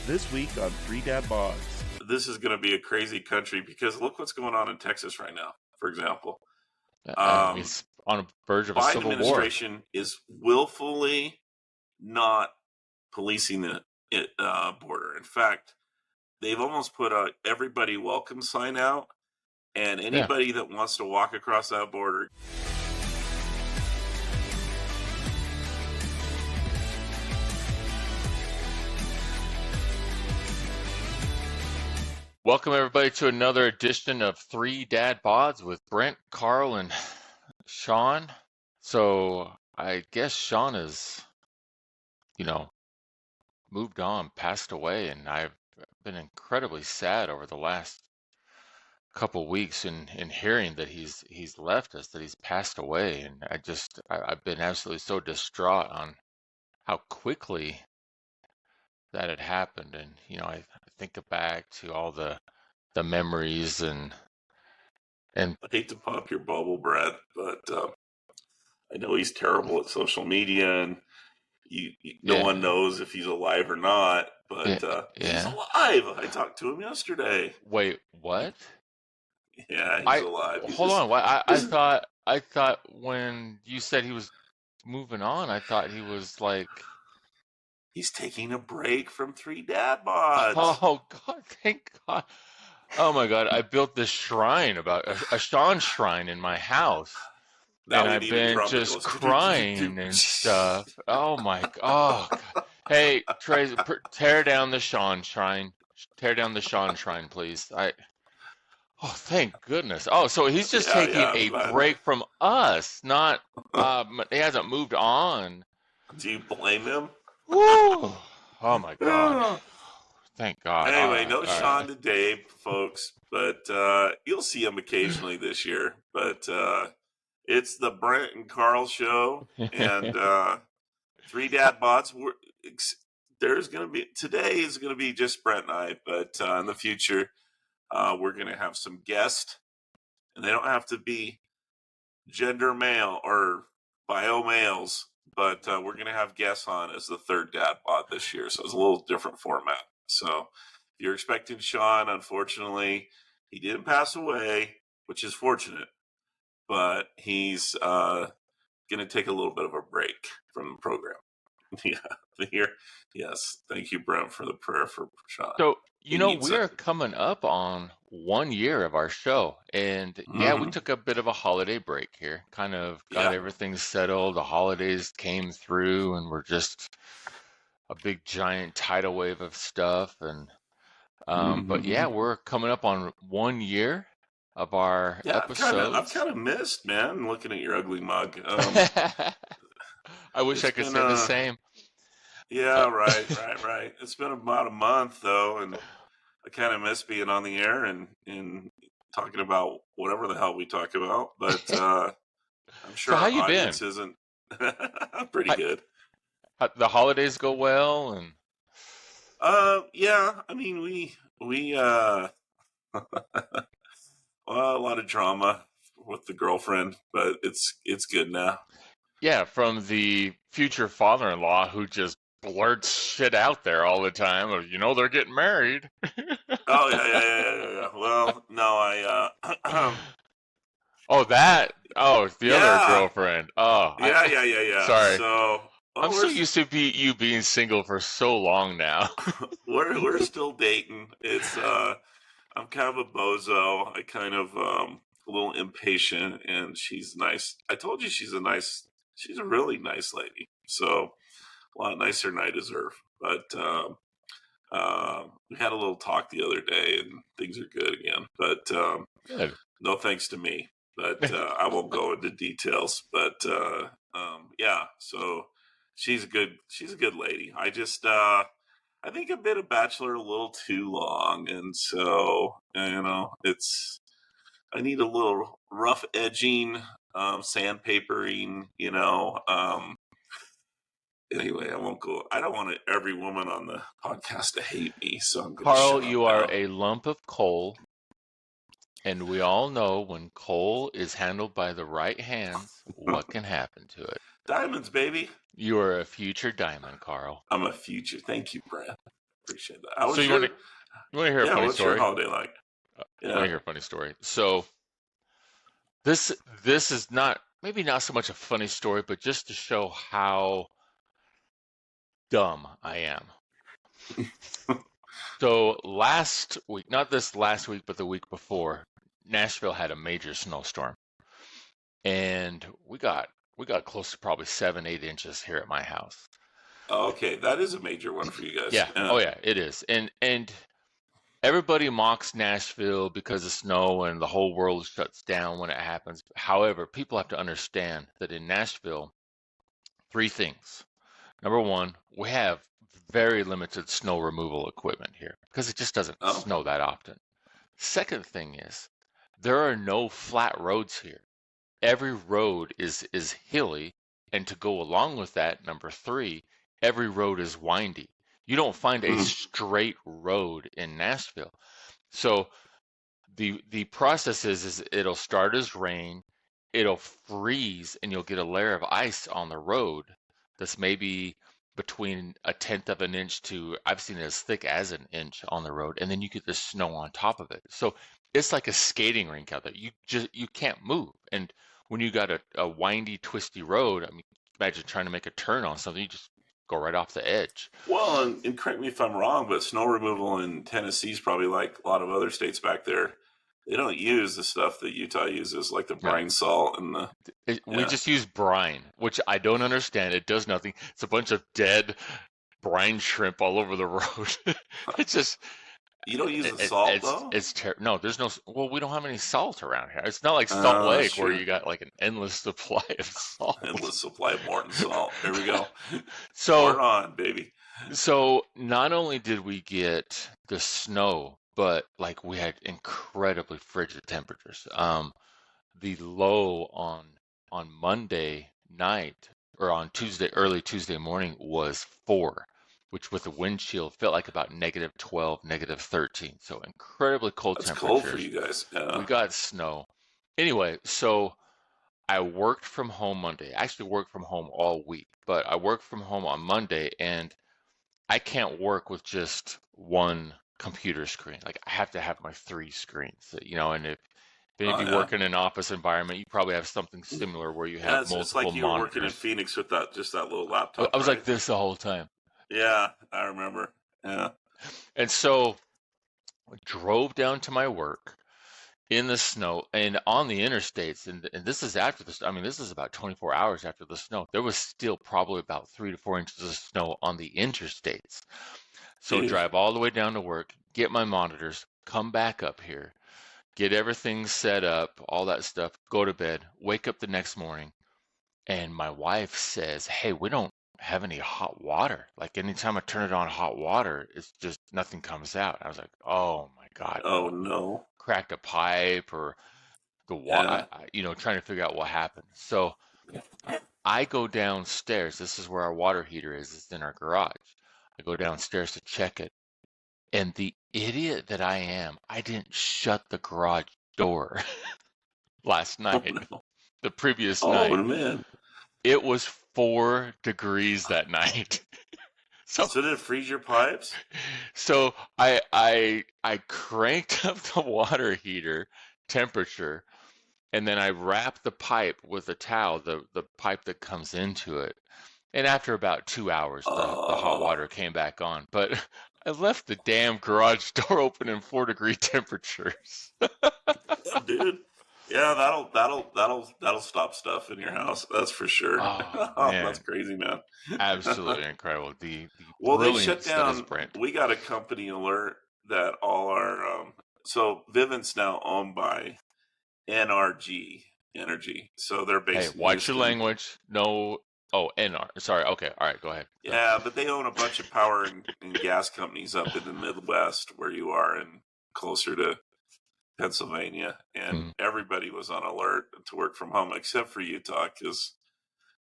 This week on Three Dad Bods. This is going to be a crazy country because look what's going on in Texas right now, for example. It's on the verge of a Biden civil war. administration is willfully not policing the border. In fact, they've almost put a everybody welcome sign out, and anybody that wants to walk across that border. Welcome everybody to another edition of Three Dad Bods with Brent, Karl, and Sean. So I guess Sean has, moved on, passed away, and I've been incredibly sad over the last couple weeks in hearing that he's left us, that he's passed away, and I've been absolutely so distraught on how quickly that had happened. And I think back to all the memories and I hate to pop your bubble, Brad, but I know he's terrible at social media, and no one knows if he's alive or not, but he's alive. I talked to him yesterday. Wait, what? Yeah, he's alive. Hold on. I thought when you said he was moving on, I thought he was like, he's taking a break from Three Dad Bods. Oh God, thank God. Oh my God, I built this shrine, about a Sean shrine in my house. And I've been just crying and stuff. Oh my God. Hey, Trey, tear down the Sean shrine. Tear down the Sean shrine, please. Oh, thank goodness. Oh, so he's just taking a break from us, not, he hasn't moved on. Do you blame him? Woo! Oh my God. Thank God. Anyway, no Sean today, folks, but you'll see him occasionally this year. But it's the Brent and Karl show, and Three Dad Bods. Today is going to be just Brent and I, but in the future, we're going to have some guests, and they don't have to be gender male or bio males, but we're going to have guests on as the third Dad Bod this year, so it's a little different format. So if you're expecting Sean, unfortunately, he didn't pass away, which is fortunate, but he's going to take a little bit of a break from the program. Yes. Thank you, Brent, for the prayer for Sean. So, we're coming up on 1 year of our show, and we took a bit of a holiday break here, kind of got everything settled. The holidays came through, and we're just a big giant tidal wave of stuff, and but we're coming up on 1 year of our episodes. I've kind of missed, man, looking at your ugly mug. I wish I could say the same. Yeah, right. It's been about a month though, and I kind of miss being on the air and talking about whatever the hell we talk about. But I'm sure so how our you audience been? Isn't pretty good. The holidays go well, and I mean we well, a lot of drama with the girlfriend, but it's good now. Yeah, from the future father-in-law who just blurts shit out there all the time of, they're getting married. Oh yeah. Well, no, the other girlfriend. Oh, yeah. Sorry. So I'm so used to you being single for so long now. we're still dating. It's I'm kind of a bozo. I kind of a little impatient, and she's nice. I told you she's a really nice lady. So a lot nicer than I deserve. But we had a little talk the other day, and things are good again. But good. No thanks to me. But I won't go into details. But so she's a good lady. I just I think I've been a bachelor a little too long, and so I need a little rough edging, sandpapering. Anyway, I won't go. I don't want every woman on the podcast to hate me, so I'm going to Karl, you are a lump of coal, and we all know when coal is handled by the right hands, what can happen to it. – Diamonds, baby. You are a future diamond, Karl. I'm a future. Thank you, Brent. Appreciate that. How was So you want to hear a funny what's story? your holiday like? You want to hear a funny story? So this is maybe not so much a funny story, but just to show how dumb I am. So last week, not this last week, but the week before, Nashville had a major snowstorm, and we got close to probably 7-8 inches here at my house. Oh, okay, that is a major one for you guys. Yeah. Oh yeah, it is. And everybody mocks Nashville because of snow and the whole world shuts down when it happens. However, people have to understand that in Nashville, 3 things. Number one, we have very limited snow removal equipment here because it just doesn't snow that often. Second thing is there are no flat roads here. Every road is hilly, and to go along with that, number 3, every road is windy. You don't find a straight road in Nashville. So the process is it'll start as rain, it'll freeze, and you'll get a layer of ice on the road that's maybe between 1/10 of an inch to, I've seen it as thick as an inch on the road, and then you get the snow on top of it. So it's like a skating rink out there. You can't move. And when you got a windy, twisty road, I mean, imagine trying to make a turn on something, you just go right off the edge. Well, and correct me if I'm wrong, but snow removal in Tennessee is probably like a lot of other states back there. They don't use the stuff that Utah uses, like the brine salt and the. We just use brine, which I don't understand. It does nothing. It's a bunch of dead brine shrimp all over the road. It's just. You don't use the salt though? It's terrible. No, there's no. Well, we don't have any salt around here. It's not like Salt Lake where you got like an endless supply of salt. Endless supply of Morton salt. There we go. So we're on, baby. So not only did we get the snow, but like we had incredibly frigid temperatures. The low on Monday night or on early Tuesday morning was 4, which with the wind chill felt like about -12, -13. So incredibly cold temperatures. That's cold for you guys. Yeah. We got snow. Anyway, so I worked from home Monday. I actually worked from home all week, but I worked from home on Monday, and I can't work with just one computer screen. Like I have to have my 3 screens, and if you work in an office environment, you probably have something similar where you have multiple it's like you monitors. were working in Phoenix with that little laptop. I was like this the whole time. Yeah, I remember. Yeah. And so I drove down to my work in the snow and on the interstates, and this is after this. I mean, this is about 24 hours after the snow. There was still probably about 3 to 4 inches of snow on the interstates. So drive all the way down to work, get my monitors, come back up here, get everything set up, all that stuff, go to bed, wake up the next morning, and my wife says, "Hey, we don't have any hot water. Like anytime I turn it on hot water, it's just nothing comes out." I was like, "Oh my God." Oh no. Cracked a pipe or the water, trying to figure out what happened. So I go downstairs. This is where our water heater is. It's in our garage. I go downstairs to check it. And the idiot that I am, I didn't shut the garage door last night, the previous night. Oh, man. It was 4 degrees that night. So did it freeze your pipes? So I cranked up the water heater temperature, and then I wrapped the pipe with a towel, the pipe that comes into it. And after about 2 hours, the hot water came back on. But I left the damn garage door open in 4-degree temperatures. Yeah, dude. Yeah, that'll stop stuff in your house. That's for sure. Oh, that's crazy, man. Absolutely incredible. The they shut down. Brent. We got a company alert that all our so Vivint's now owned by NRG Energy. So they're basically. Hey, watch your language. No. Oh, NR. Sorry. Okay. All right. Go ahead. Yeah, but they own a bunch of power and gas companies up in the Midwest where you are and closer to Pennsylvania. And everybody was on alert to work from home except for Utah because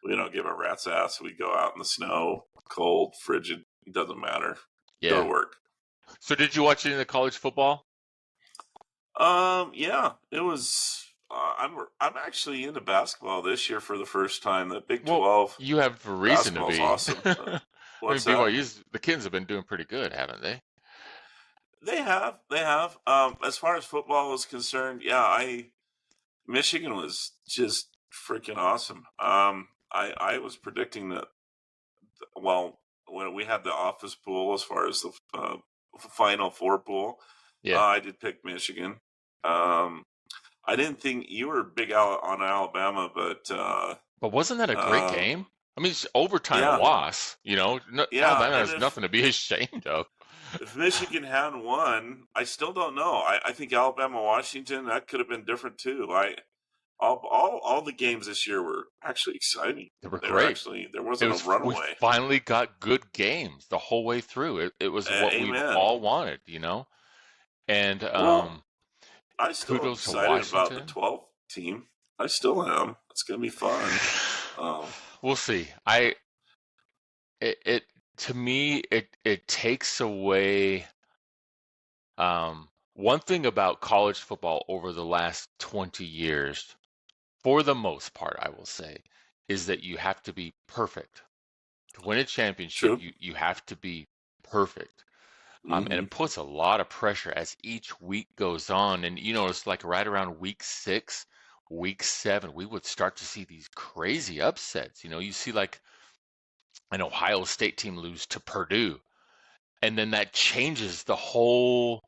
we don't give a rat's ass. We go out in the snow, cold, frigid. It doesn't matter. Yeah. Go to work. So did you watch any of the college football? Yeah, it was. I'm actually into basketball this year for the first time. The Big 12. You have a reason to be. Awesome. I mean, What's that? the kids have been doing pretty good, haven't they? They have. They have. As far as football is concerned, yeah, Michigan was just freaking awesome. I was predicting that. Well, when we had the office pool, as far as the Final Four pool, Yeah. I did pick Michigan. I didn't think you were big out on Alabama, but wasn't that a great game? I mean, it's overtime yeah, loss. yeah. Alabama And has nothing to be ashamed of. if Michigan had won, I still don't know. I think Alabama Washington, that could have been different too. All the games this year were actually exciting. They were They were great. actually, there wasn't a We runaway. finally got good games the whole way through. It was what we've Amen. all wanted, And Well, I'm still kudos to excited about the Washington. 12 team. I still am. It's gonna be fun. We'll see. It to me it takes away one thing about college football over the last 20 years, for the most part, I will say, is that you have to be perfect. To win a championship, True. you have to be perfect. And Mm-hmm. it puts a lot of pressure as each week goes on. And, it's like right around week 6, week 7, we would start to see these crazy upsets. You see like an Ohio State team lose to Purdue. And then that changes the whole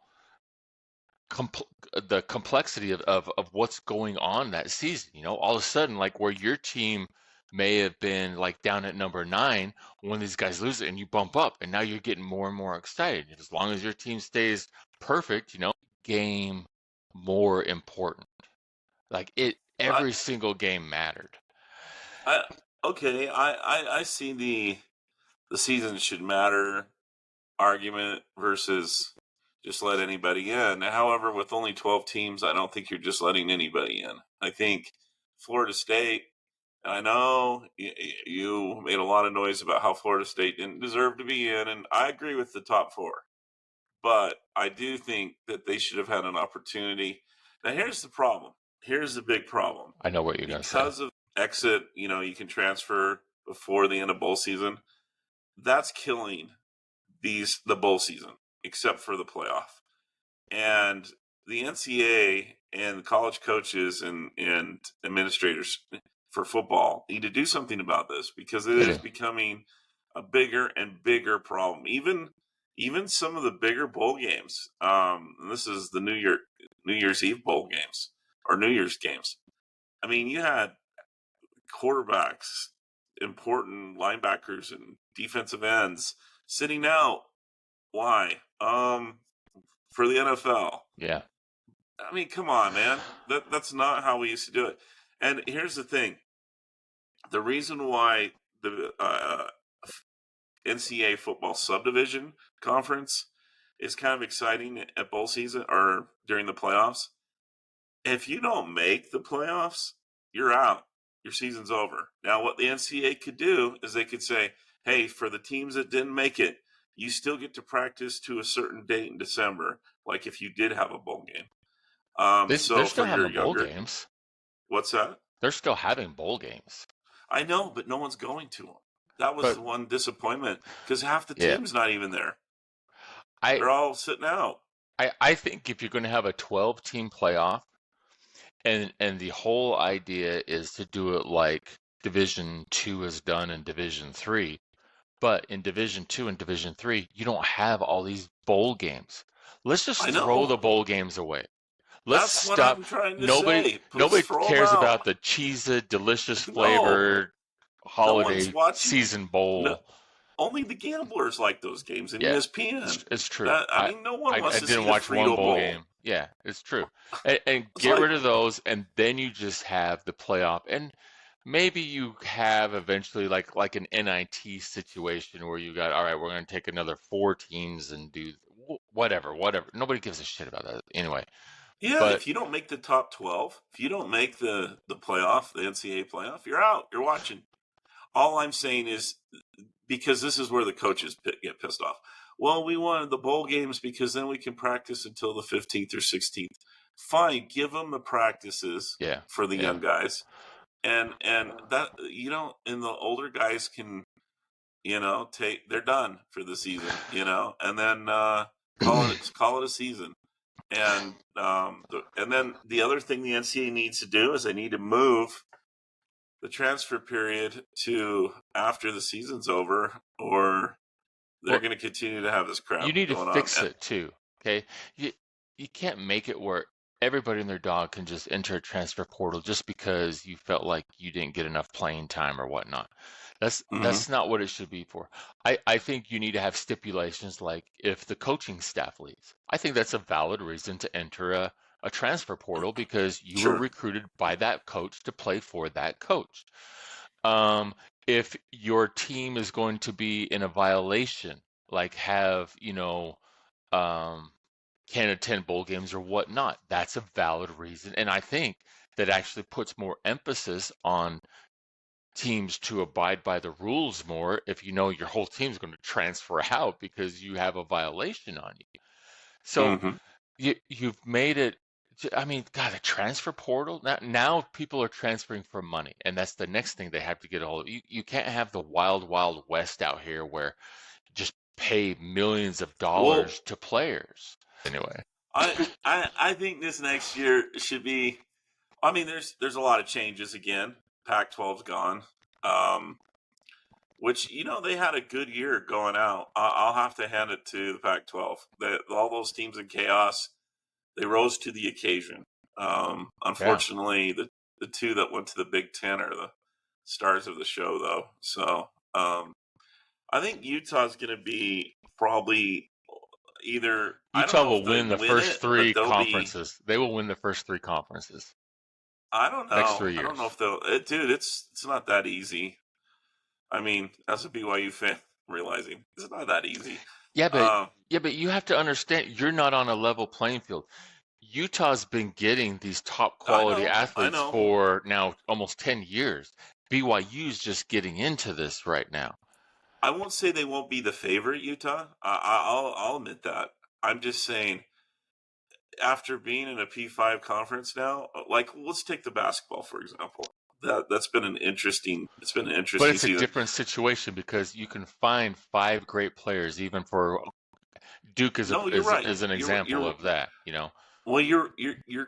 the complexity of what's going on that season. All of a sudden, like where your team may have been like down at number 9, when these guys lose it and you bump up, and now you're getting more and more excited. As long as your team stays perfect, game more important. Like every single game mattered. Okay, I see the season should matter argument versus just let anybody in. However, with only 12 teams, I don't think you're just letting anybody in. I think Florida State, I know you made a lot of noise about how Florida State didn't deserve to be in, and I agree with the top 4. But I do think that they should have had an opportunity. Now, here's the problem. Here's the big problem. I know what you're going to say. Because of exit, you can transfer before the end of bowl season. That's killing the bowl season, except for the playoff. And the NCAA and college coaches and administrators for football need to do something about this, because it is becoming a bigger and bigger problem. Even some of the bigger bowl games. And this is the New Year's Eve bowl games or New Year's games. I mean, you had quarterbacks, important linebackers, and defensive ends sitting out. Why? For the NFL. Yeah. I mean, come on, man. That's not how we used to do it. And here's the thing. The reason why the NCAA football subdivision conference is kind of exciting at bowl season or during the playoffs. If you don't make the playoffs, you're out. Your season's over. Now, what the NCAA could do is they could say, hey, for the teams that didn't make it, you still get to practice to a certain date in December, like if you did have a bowl game. They're So still for your having bowl younger games. What's that? They're still having bowl games. I know, but no one's going to them. That was the one disappointment, because half the team's not even there. They're all sitting out. I think if you're going to have a 12-team playoff, and the whole idea is to do it like Division 2 is done in Division 3, but in Division 2 and Division 3, you don't have all these bowl games. Let's just throw the bowl games away. Let's stop. What I'm trying to say. Nobody cares about the cheesy, delicious flavored holiday season bowl. No, only the gamblers like those games in ESPN. It's true. I mean, no one wants to see didn't watch one bowl game. Yeah, it's true. And get rid of those, and then you just have the playoff. And maybe you have eventually like an NIT situation where you got, all right, we're going to take another 4 teams and do whatever. Nobody gives a shit about that anyway. Yeah, but if you don't make the top 12, if you don't make the playoff, the NCAA playoff, you're out. You're watching. All I'm saying is, because this is where the coaches get pissed off. Well, we wanted the bowl games because then we can practice until the 15th or 16th. Fine, give them the practices for the young guys. And that, and the older guys can, they're done for the season, and then call it a season. And then the other thing the NCAA needs to do is they need to move the transfer period to after the season's over, or they're going to continue to have this crap You need to going fix on. it too. Okay, you can't make it where everybody and their dog can just enter a transfer portal just because you felt like you didn't get enough playing time or whatnot. That's not what it should be for. I think you need to have stipulations like if the coaching staff leaves. I think that's a valid reason to enter a transfer portal because you were Sure. recruited by that coach to play for that coach. If your team is going to be in a violation, like have, can't attend bowl games or whatnot, that's a valid reason. And I think that actually puts more emphasis on teams to abide by the rules more if you know your whole team's going to transfer out because you have a violation on you. So you've made it. I mean, God, a transfer portal. Now people are transferring for money, and that's the next thing they have to get a hold of. You can't have the wild, wild west out here where you just pay millions of dollars to players. Anyway, I think this next year should be. I mean, there's a lot of changes again. Pac-12's gone, which they had a good year going out. I'll have to hand it to the Pac-12. All those teams in chaos, they rose to the occasion. Unfortunately, the two that went to the Big Ten are the stars of the show, though. So I think Utah's going to be probably either Utah will win the first three conferences. They will win the first three conferences. I don't know. Next 3 years. I don't know if they'll. Dude, it's not that easy. I mean, as a BYU fan, realizing it's not that easy. Yeah, but you have to understand, you're not on a level playing field. Utah's been getting these top quality athletes for now almost 10 years. BYU's just getting into this right now. I won't say they won't be the favorite, Utah. I'll admit that. I'm just saying, after being in a P5 conference now, like let's take the basketball for example. That's been an interesting. It's been an interesting. But it's season. A different situation because you can find 5 great players, even for Duke is an example of that. Well, you're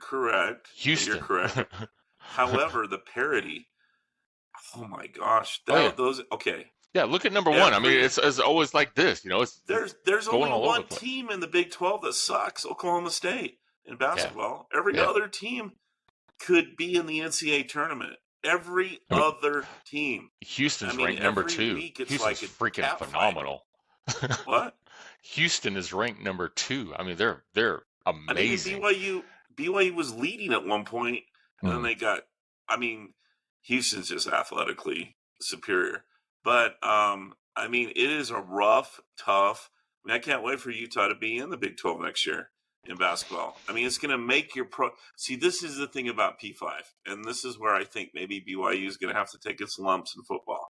correct. Houston. You're correct. However, the parity. Oh my gosh! Those okay. Yeah, look at number one. I mean, it's always like this. There's only one team in the Big 12 that sucks. Oklahoma State in basketball. Yeah. Every other team could be in the NCAA tournament. Every other team. Houston's ranked number 2. Houston's like freaking phenomenal. What? Houston is ranked number 2. I mean, they're amazing. I mean, BYU was leading at one point, and then they got. I mean, Houston's just athletically superior, but I mean, it is a rough, tough. I mean, I can't wait for Utah to be in the Big 12 next year in basketball. I mean, it's going to make your pro. See, this is the thing about P5, and this is where I think maybe BYU is going to have to take its lumps in football.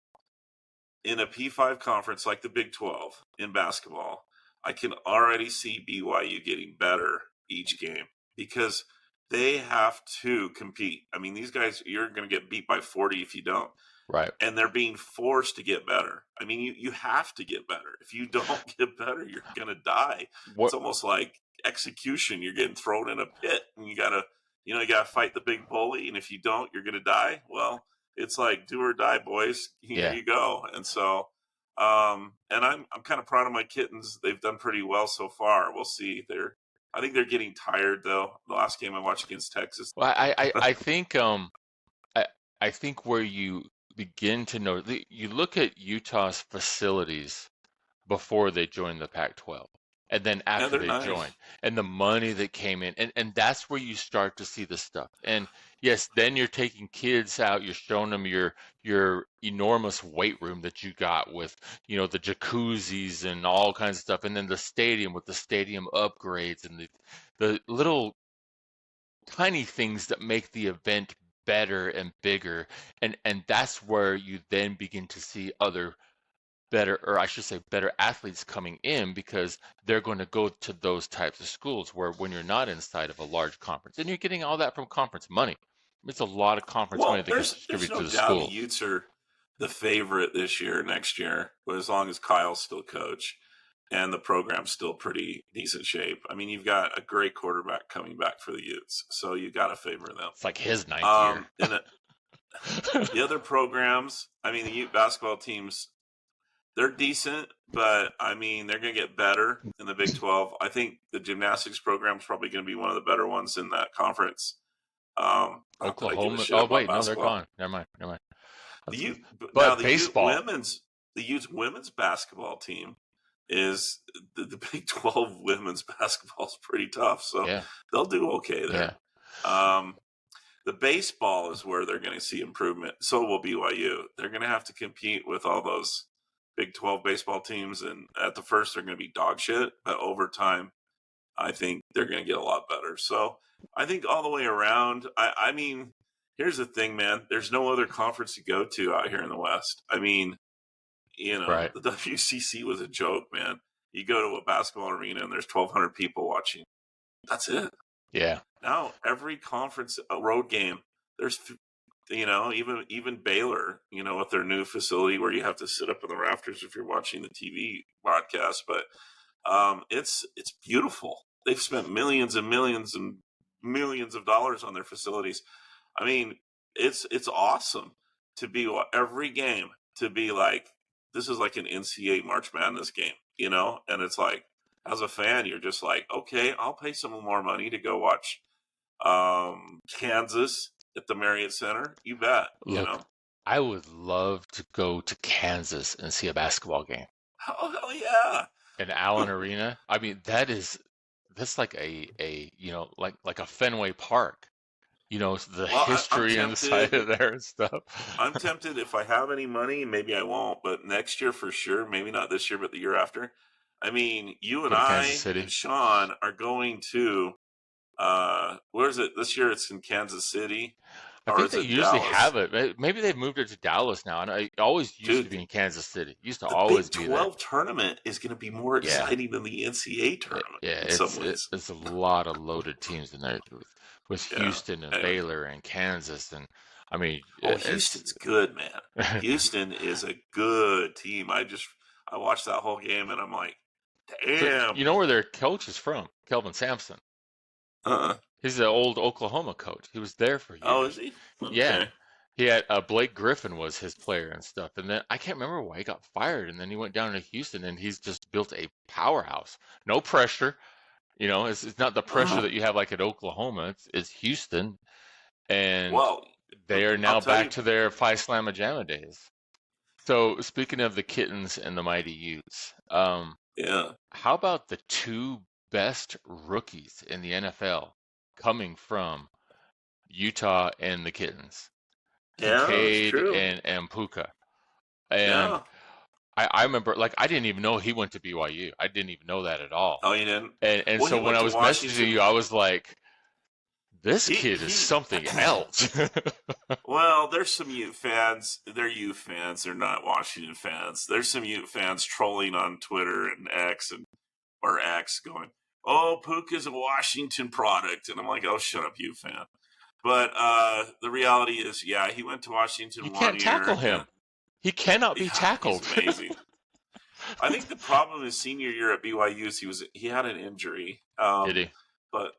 In a P5 conference like the Big 12 in basketball, I can already see BYU getting better each game because they have to compete. I mean, these guys, you're going to get beat by 40 if you don't. Right. And they're being forced to get better. I mean, you have to get better. If you don't get better, you're going to die. It's almost like execution. You're getting thrown in a pit and you got to fight the big bully. And if you don't, you're going to die. Well, it's like do or die, boys. Here you go. And so, and I'm kind of proud of my kittens. They've done pretty well so far. We'll see. I think they're getting tired though. The last game I watched against Texas. Well, I think I think where you begin to know, you look at Utah's facilities before they joined the Pac-12, and then after they joined, and the money that came in, and that's where you start to see the stuff. And yes, then you're taking kids out, you're showing them your enormous weight room that you got with, the jacuzzis and all kinds of stuff, and then the stadium with the stadium upgrades and the little tiny things that make the event better and bigger, and that's where you then begin to see better athletes coming in because they're going to go to those types of schools where when you're not inside of a large conference and you're getting all that from conference money. It's a lot of conference money that gets distributed to the school. the favorite this year, next year, but as long as Kyle's still coach and the program's still pretty decent shape. I mean, you've got a great quarterback coming back for the Utes, so you got to favor them. It's like his ninth year. And the other programs, I mean, the Ute basketball teams, they're decent, but I mean, they're going to get better in the Big 12. I think the gymnastics program is probably going to be one of the better ones in that conference. Oklahoma. Oh wait, no, they're gone. Never mind. But baseball. The Ute women's basketball team is the Big 12 women's basketball is pretty tough, so they'll do okay there. Yeah. The baseball is where they're going to see improvement. So will BYU. They're going to have to compete with all those Big 12 baseball teams, and at the first they're going to be dog shit, but over time, I think they're going to get a lot better. So I think all the way around, I mean, here's the thing, man. There's no other conference to go to out here in the West. I mean, you know, right. The WCC was a joke, man. You go to a basketball arena and there's 1,200 people watching. That's it. Yeah. Now every conference road game, there's, you know, even Baylor, you know, with their new facility where you have to sit up in the rafters if you're watching the TV broadcast, but it's beautiful. They've spent millions and millions and millions of dollars on their facilities. I mean, it's awesome to be every game to be like, this is like an NCAA March Madness game, you know? And it's like, as a fan, you're just like, okay, I'll pay some more money to go watch Kansas at the Marriott Center. You bet. Look, you know? I would love to go to Kansas and see a basketball game. Oh, hell yeah. In Allen Arena. I mean, that's like a you know, like a Fenway Park. You know, the history inside of there and stuff. I'm tempted, if I have any money, maybe I won't, but next year for sure, maybe not this year, but the year after. I mean, you and I and Sean are going to, where is it? This year it's in Kansas City. I think they usually have it. Maybe they've moved it to Dallas now. And it always used to be in Kansas City. It used to always be there. The Big 12 tournament is going to be more exciting than the NCAA tournament. Yeah, it's a lot of loaded teams in there with Houston and Baylor and Kansas. And I mean, Houston's good, man. Houston is a good team. I watched that whole game and I'm like, damn. So, you know where their coach is from? Kelvin Sampson. He's the old Oklahoma coach. He was there for years. Oh, is he? Okay. Yeah. He had Blake Griffin was his player and stuff. And then I can't remember why he got fired. And then he went down to Houston and he's just built a powerhouse. No pressure. You know, it's not the pressure that you have like at Oklahoma. It's Houston. And they are now back to their Phi Slamma Jamma days. So speaking of the Kittens and the Mighty Utes, how about the two best rookies in the NFL coming from Utah and the Kittens? Cade and Puka. And I remember, like, I didn't even know he went to BYU. I didn't even know that at all. Oh, you didn't? And so when I was messaging you, I was like, this kid is something else. Well, there's some Ute fans. They're Ute fans. They're not Washington fans. There's some Ute fans trolling on Twitter and X going, oh, Puka's a Washington product. And I'm like, oh, shut up, Ute fan. But the reality is, he went to Washington 1 year. You can't tackle him. He cannot be tackled. He's amazing. I think the problem his senior year at BYU is he had an injury. Did he? But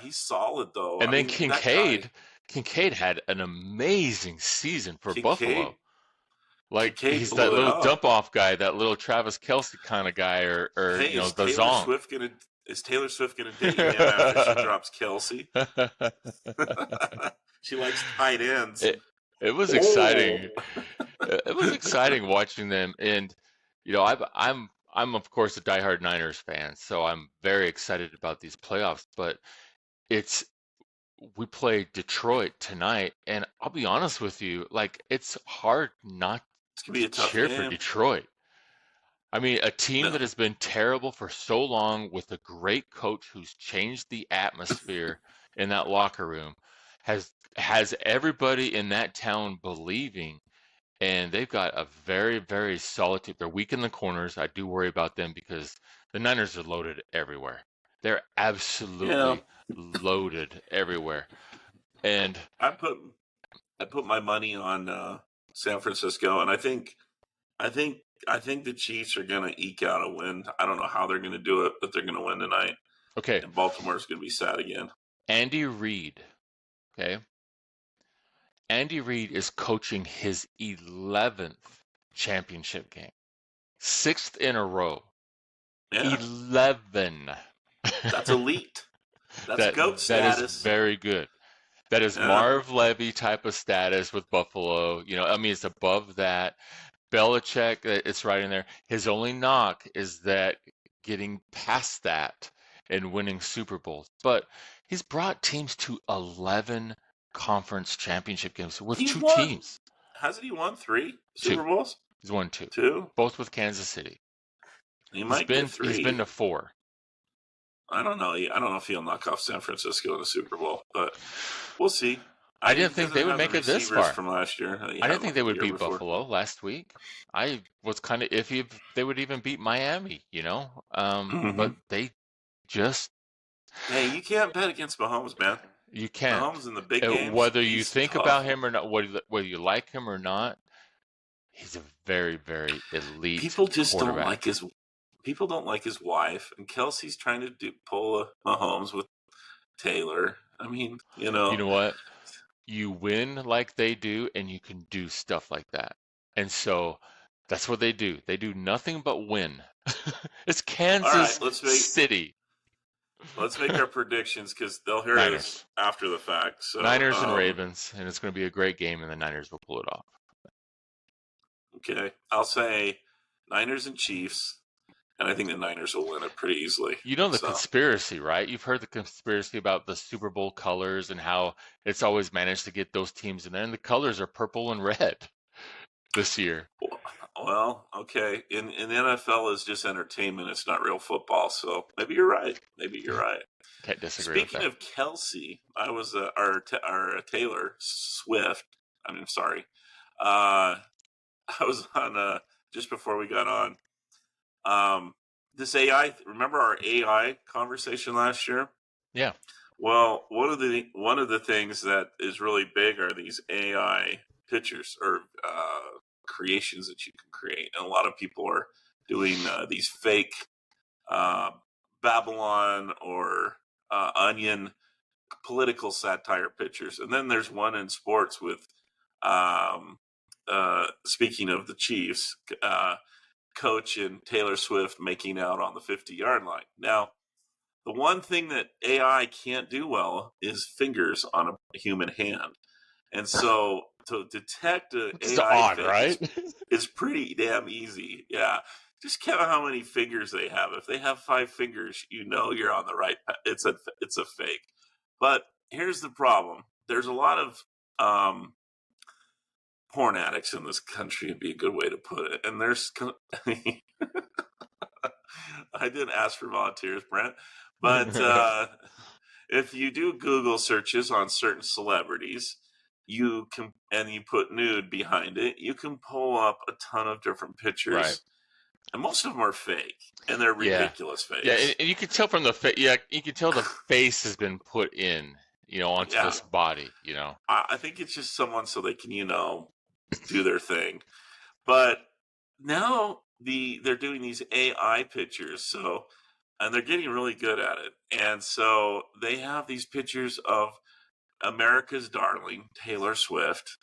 he's solid though. And then Kincaid had an amazing season for Buffalo. Like he's that little dump off guy, that little Travis Kelce kind of guy, or you know, the Zong. Is Taylor Swift gonna date him after she drops Kelce? She likes tight ends. It was exciting. It was exciting watching them, and you know, I'm of course a diehard Niners fan, so I'm very excited about these playoffs. But we play Detroit tonight, and I'll be honest with you, like it's hard not to cheer for Detroit. I mean, a team that has been terrible for so long with a great coach who's changed the atmosphere in that locker room has everybody in that town believing, and they've got a very, very solid team. They're weak in the corners. I do worry about them because the Niners are loaded everywhere. They're absolutely loaded everywhere. And I put my money on San Francisco, and I think the Chiefs are going to eke out a win. I don't know how they're going to do it, but they're going to win tonight. Okay. And Baltimore's going to be sad again. Andy Reid. Okay. Andy Reid is coaching his 11th championship game. 6th in a row. Yeah. 11. That's elite. That's GOAT status. That is very good. That is Marv Levy type of status with Buffalo. You know, I mean, it's above that. Belichick, it's right in there. His only knock is that getting past that and winning Super Bowls. But he's brought teams to 11 conference championship games with two teams. Hasn't he won 3 Super Bowls? He's won 2. 2? Both with Kansas City. He might get 3. He's been to 4. I don't know. I don't know if he'll knock off San Francisco in the Super Bowl, but we'll see. I didn't think they would make it this far. From last year. I didn't think they would beat Buffalo last week. I was kind of iffy if they would even beat Miami, you know. But they just. Hey, you can't bet against Mahomes, man. You can't. Mahomes in the big games. Whether you think about him or not, whether you like him or not, he's a very, very elite. People just don't like his. People don't like his wife, and Kelsey's trying to pull a Mahomes with Taylor. I mean, you know. You know what? You win like they do, and you can do stuff like that. And so that's what they do. They do nothing but win. It's Kansas City. Let's make our predictions because they'll hear us after the fact. So, Niners and Ravens, and it's going to be a great game, and the Niners will pull it off. Okay. I'll say Niners and Chiefs. And I think the Niners will win it pretty easily. You know the conspiracy, right? You've heard the conspiracy about the Super Bowl colors and how it's always managed to get those teams in there. And the colors are purple and red this year. Well, okay. In the NFL is just entertainment. It's not real football. So maybe you're right. Can't disagree with that. Speaking of Kelsey, I was our Taylor Swift. I was on just before we got on. This AI, remember our AI conversation last year? Yeah. Well, one of the things that is really big are these AI pictures or creations that you can create, and a lot of people are doing these fake Babylon or Onion political satire pictures, and then there's one in sports with speaking of the Chiefs. Coach and Taylor Swift making out on the 50-yard line. Now, the one thing that AI can't do well is fingers on a human hand. And so to detect an AI face is pretty damn easy. Yeah. Just count how many fingers they have. If they have 5 fingers, you know you're on the right path. It's a fake. But here's the problem. There's a lot of porn addicts in this country would be a good way to put it. And there's, I didn't ask for volunteers, Brent, but if you do Google searches on certain celebrities, you can, and you put nude behind it, you can pull up a ton of different pictures. Right. And most of them are fake, and they're ridiculous fakes. Yeah, and you can tell from the face. Yeah, you can tell the face has been put in, onto this body. I think it's just someone so they can, do their thing. But now they're doing these AI pictures, and they're getting really good at it. And so they have these pictures of America's darling Taylor Swift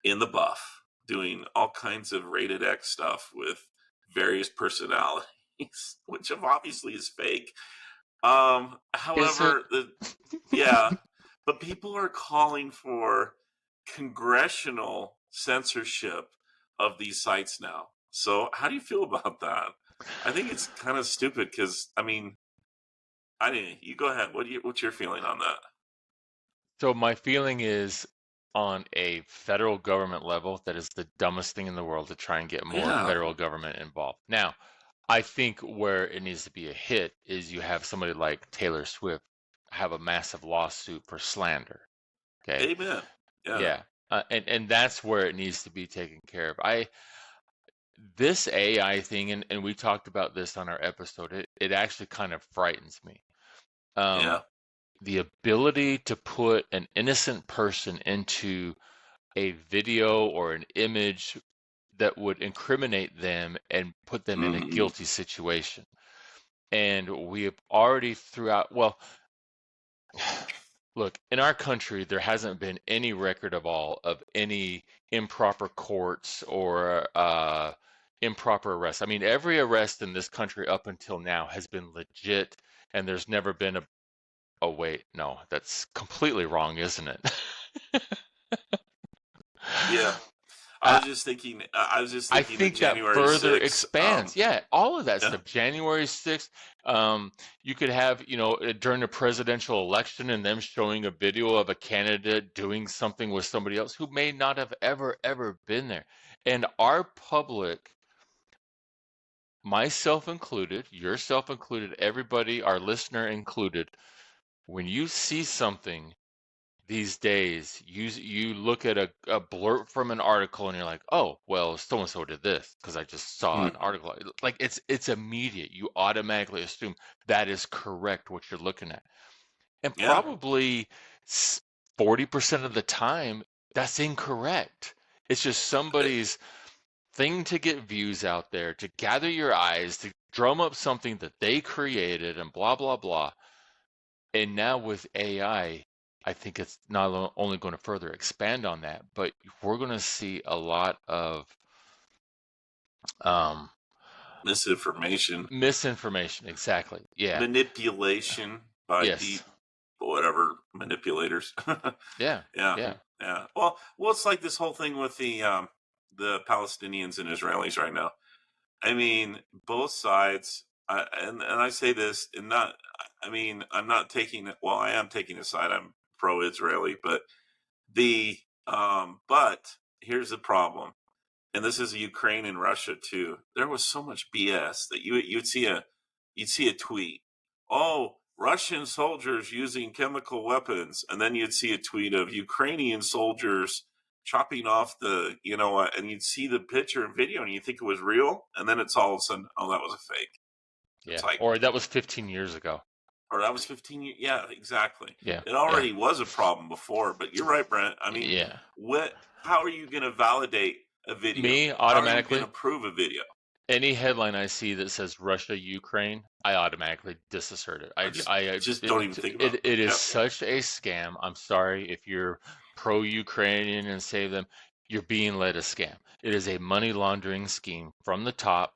in the buff, doing all kinds of rated X stuff with various personalities, which obviously is fake. However, but people are calling for congressional censorship of these sites now. So how do you feel about that? I think it's kind of stupid because, you go ahead. What's your feeling on that? So my feeling is on a federal government level, that is the dumbest thing in the world to try and get more federal government involved. Now, I think where it needs to be a hit is you have somebody like Taylor Swift have a massive lawsuit for slander. Okay. Amen. Yeah. And that's where it needs to be taken care of. This AI thing, and we talked about this on our episode, it actually kind of frightens me. The ability to put an innocent person into a video or an image that would incriminate them and put them in a guilty situation. And we have already throughout, well, look, in our country, there hasn't been any record of any improper courts or improper arrests. I mean, every arrest in this country up until now has been legit, and there's never been oh, wait, no, that's completely wrong, isn't it? Yeah. I was just thinking I the think that January further 6th. expands. Yeah, all of that Yeah. stuff. January 6th, you could have, during a presidential election and them showing a video of a candidate doing something with somebody else who may not have ever been there. And our public, myself included, yourself included, everybody, our listener included, when you see something these days, you look at a blurb from an article and you're like, oh, well, so and so did this because I just saw an article. Like it's immediate. You automatically assume that is correct what you're looking at, and probably 40% of the time that's incorrect. It's just somebody's thing to get views out there, to gather your eyes, to drum up something that they created, and blah blah blah. And now with AI, I think it's not only going to further expand on that, but we're going to see a lot of Misinformation. Exactly. Yeah. Manipulation by deep, whatever manipulators. Yeah. Yeah. Well, it's like this whole thing with the Palestinians and Israelis right now. I mean, both sides, and I say this, and not. I mean, I'm not taking it. Well, I am taking a side. I'm pro-Israeli, but but here's the problem, and this is Ukraine and Russia too. There was so much BS that you'd see a tweet. Oh, Russian soldiers using chemical weapons, and then you'd see a tweet of Ukrainian soldiers chopping off and you'd see the picture and video, and you think it was real, and then it's all of a sudden, oh, that was a fake. Yeah, or that was 15 years ago. Or that was 15 years. Yeah, exactly. Yeah, it already was a problem before. But you're right, Brent. I mean, how are you going to validate a video? Me automatically. How are you going to prove a video? Any headline I see that says Russia, Ukraine, I automatically disassert it. I just don't even think about it. It is such a scam. I'm sorry if you're pro-Ukrainian and save them. You're being led a scam. It is a money laundering scheme from the top,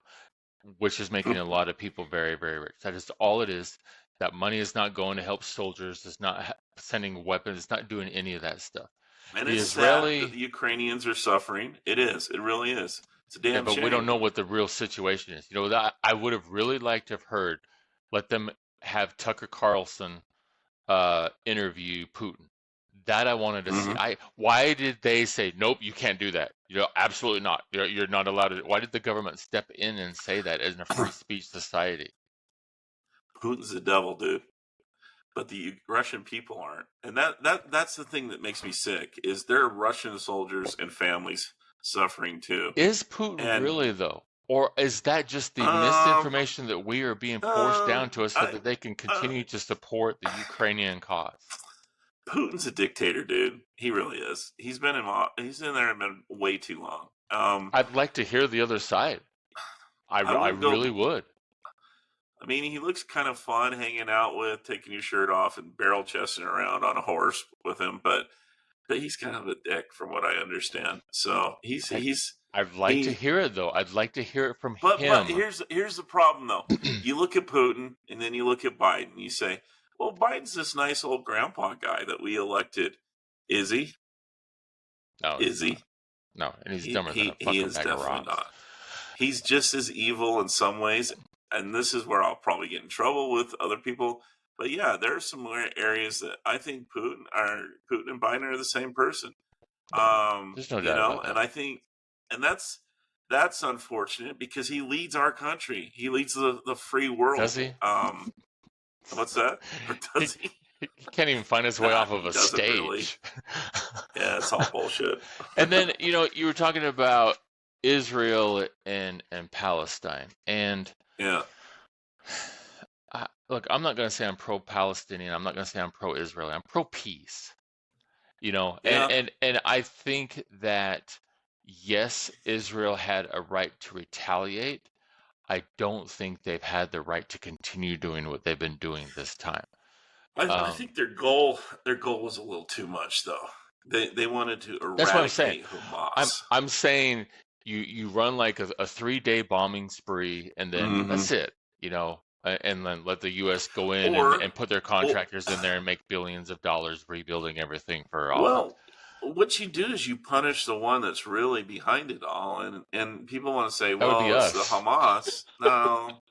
which is making a lot of people very, very rich. That is all it is. That money is not going to help soldiers. It's not sending weapons. It's not doing any of that stuff. And it's sad that the Ukrainians are suffering. It is. It really is. It's a damn but shame. We don't know what the real situation is. That I would have really liked to have heard. Let them have Tucker Carlson interview Putin. That I wanted to see. Why did they say nope? You can't do that. Absolutely not. You're not allowed to. Why did the government step in and say that in a free speech society? Putin's the devil, dude. But the Russian people aren't, and that's the thing that makes me sick. Is there are Russian soldiers and families suffering too? Is Putin really though, or is that just the misinformation that we are being forced down to us so that they can continue to support the Ukrainian cause? Putin's a dictator, dude. He really is. He's in there been way too long. I'd like to hear the other side. I really would. I mean, he looks kind of fun hanging out with, taking your shirt off and barrel chesting around on a horse with him, but he's kind of a dick from what I understand. So I'd like to hear it though. I'd like to hear it from him. But here's the problem though. You look at Putin and then you look at Biden. You say, well, Biden's this nice old grandpa guy that we elected. Is he? No. Is he? No, and he's dumber than a fucking bag of rocks. Not. He's just as evil in some ways. And this is where I'll probably get in trouble with other people. But yeah, there are some areas that I think Putin and Biden are the same person. There's no doubt about that. And I think, and that's unfortunate because he leads our country. He leads the free world. Does he? What's that? Or does he? He can't even find his way off of a stage. Really. Yeah, it's all bullshit. And then you were talking about Israel and Palestine, and yeah. Look, I'm not going to say I'm pro-Palestinian. I'm not going to say I'm pro-Israeli. I'm pro-peace. Yeah. And I think that yes, Israel had a right to retaliate. I don't think they've had the right to continue doing what they've been doing this time. I think their goal was a little too much, though. They wanted to That's what I'm saying. eradicate I'm Hamas. I'm saying you run like a 3-day bombing spree, and then Hmm. that's it, and then let the U.S. go in Or, and put their well, contractors in there and make billions of dollars rebuilding everything for all that. well, what you do is you punish the one that's really behind it all, and people want to say, That would be well, it's the us. Hamas. No,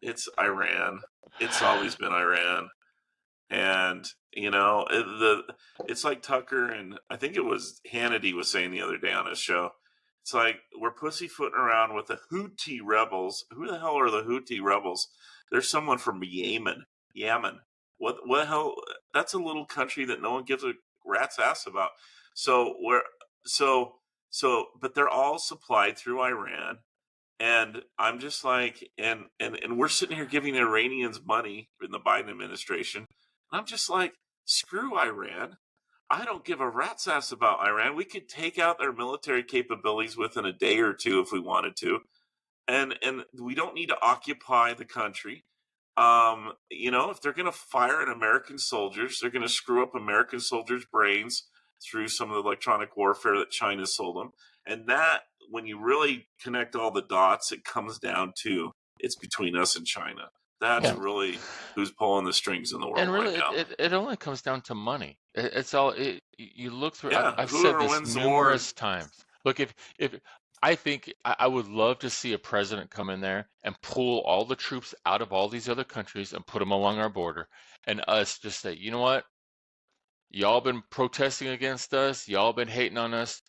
it's Iran. It's always been Iran. And it's like Tucker, and I think it was Hannity was saying the other day on his show. It's like we're pussyfooting around with the Houthi rebels. Who the hell are the Houthi rebels? There's someone from Yemen. Yemen. What the hell? That's a little country that no one gives a rat's ass about. So we're so but they're all supplied through Iran. And I'm just like, and we're sitting here giving Iranians money in the Biden administration. And I'm just like, screw Iran. I don't give a rat's ass about Iran. We could take out their military capabilities within a day or two if we wanted to, and we don't need to occupy the country. If they're going to fire at American soldiers, they're going to screw up American soldiers' brains through some of the electronic warfare that China sold them. And that, when you really connect all the dots, it comes down to it's between us and China. That's Yeah. really who's pulling the strings in the world And right really, now. it only comes down to money. It's all you look through. Yeah, I've said whoever this wins the war. numerous times. Look, if I think I would love to see a president come in there and pull all the troops out of all these other countries and put them along our border, and us just say, you know what? Y'all been protesting against us. Y'all been hating on us.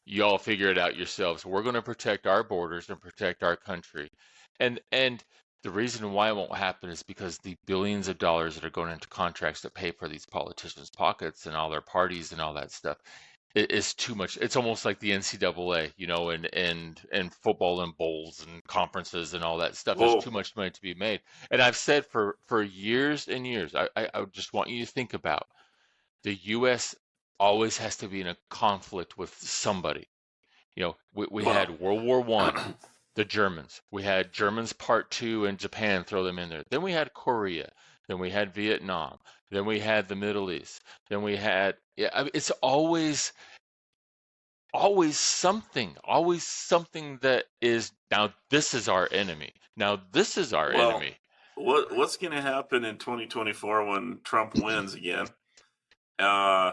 Y'all figure it out yourselves. We're going to protect our borders and protect our country. And the reason why it won't happen is because the billions of dollars that are going into contracts that pay for these politicians' pockets and all their parties and all that stuff is too much. It's almost like the NCAA, and football and bowls and conferences and all that stuff. There's Whoa. too much money to be made. And I've said for years and years, I just want you to think about the U.S. always has to be in a conflict with somebody. We Well, had World War One, the Germans. We had Germans Part Two and Japan, throw them in there. Then we had Korea. Then we had Vietnam. Then we had the Middle East. Then we had, yeah, I mean, it's always something that is, now this is our enemy. Now this is our well, enemy. what's going to happen in 2024 when Trump wins again? Uh,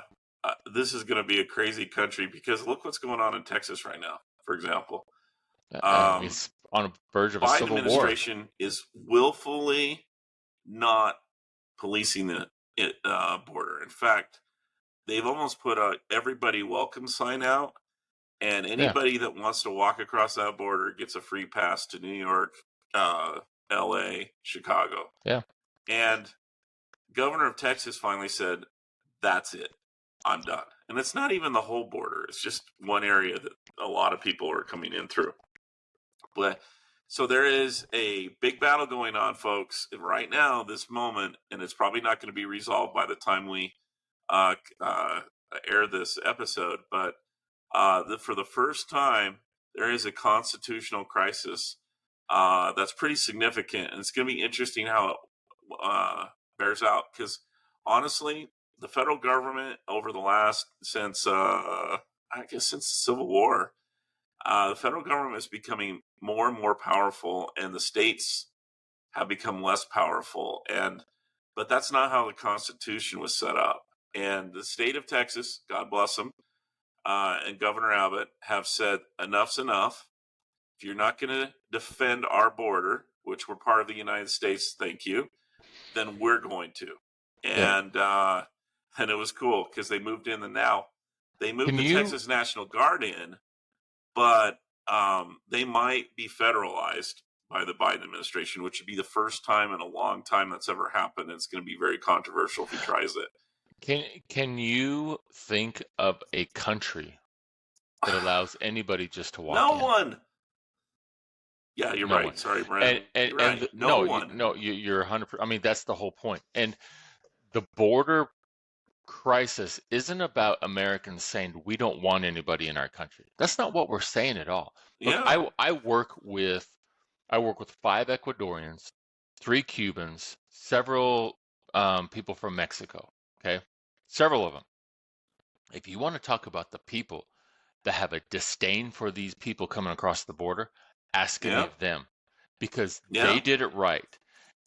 this is going to be a crazy country because look what's going on in Texas right now, for example. Um, It's on the verge of a Biden civil war. administration is willfully not policing the border. In fact, they've almost put a everybody welcome sign out, and Yeah, anybody that wants to walk across that border gets a free pass to New York, uh, L.A., Chicago. yeah. And Governor of Texas finally said, "That's it. I'm done." And it's not even the whole border; it's just one area that a lot of people are coming in through. But so there is a big battle going on, folks, right now, this moment, and it's probably not going to be resolved by the time we uh, uh, air this episode. But for the first time, there is a constitutional crisis that's pretty significant, and it's going to be interesting how it bears out. Because honestly, the federal government over the last since the Civil War, the federal government is becoming more and more powerful, and the states have become less powerful. But that's not how the Constitution was set up. And the state of Texas, God bless them, and Governor Abbott have said enough's enough. If you're not going to defend our border, which we're part of the United States, thank you, then we're going to. Yeah. And it was cool because they moved in, and now they moved Can the you Texas National Guard in, but they might be federalized by the Biden administration, which would be the first time in a long time that's ever happened. It's going to be very controversial if he tries it. can you think of a country that allows anybody just to walk No in? one. Yeah, you're No one. right. Sorry, Brent. You're right. No No, one. no, you're 100%. I mean, that's the whole point. And the border crisis isn't about Americans saying we don't want anybody in our country. That's not what we're saying at all. Look, Yeah. I work with 5 Ecuadorians, 3 Cubans, several people from Mexico. Okay, several of them. If you want to talk about the people that have a disdain for these people coming across the border, ask any Yeah. of them, because they Yeah. did it right.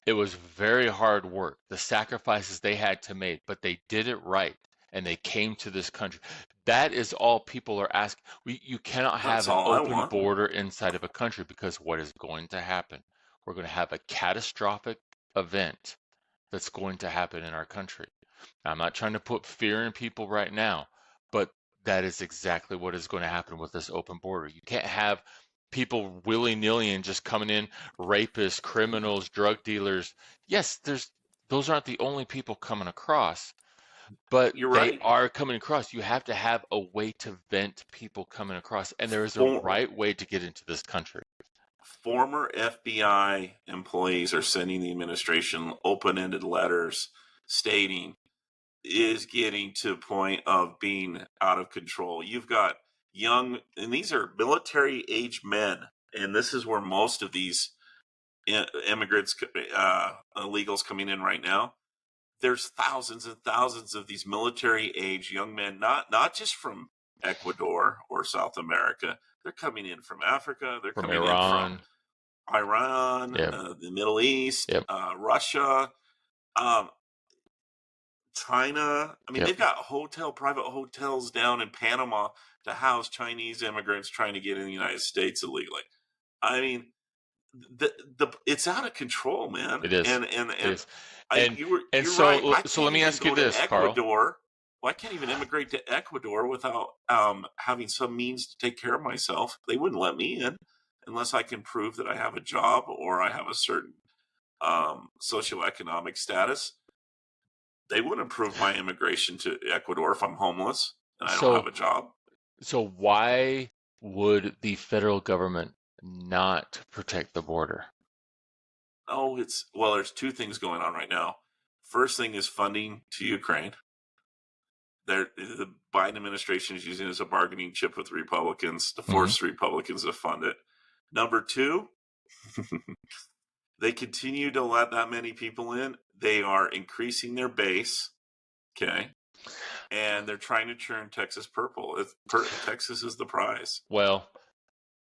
It was very hard work, the sacrifices they had to make, but they did it right and they came to this country. That is all people are asking. You cannot have That's an all I open want. border inside of a country, because what is going to happen? We're going to have a catastrophic event that's going to happen in our country. I'm not trying to put fear in people right now, but that is exactly what is going to happen with this open border. You can't have people willy-nilly and just coming in, rapists, criminals, drug dealers. Yes, those aren't the only people coming across, but You're they right. are coming across. You have to have a way to vent people coming across, and there is a For, right way to get into this country. Former FBI employees are sending the administration open-ended letters stating is getting to a point of being out of control. You've got young, and these are military-age men, and this is where most of these immigrants, illegals coming in right now. There's thousands and thousands of these military-age young men, not just from Ecuador or South America. They're coming in from Africa. They're From coming in from Iran. Iran, Yep. the Middle East, Yep. Russia, China. I mean, Yep. they've got private hotels down in Panama to house Chinese immigrants trying to get in the United States illegally. I mean, it's out of control, man. It is. And It is. you're So right. I so can't let me even ask you go to this, Karl. Ecuador. Well, I can't even immigrate to Ecuador without having some means to take care of myself. They wouldn't let me in unless I can prove that I have a job or I have a certain socioeconomic status. They wouldn't approve my immigration to Ecuador if I'm homeless and I don't have a job. So why would the federal government not protect the border? Oh, there's 2 things going on right now. First thing is funding to Ukraine. The Biden administration is using it as a bargaining chip with Republicans to force Republicans to fund it. Number 2, they continue to let that many people in. They are increasing their base, okay? And they're trying to turn Texas purple. Texas is the prize. Well,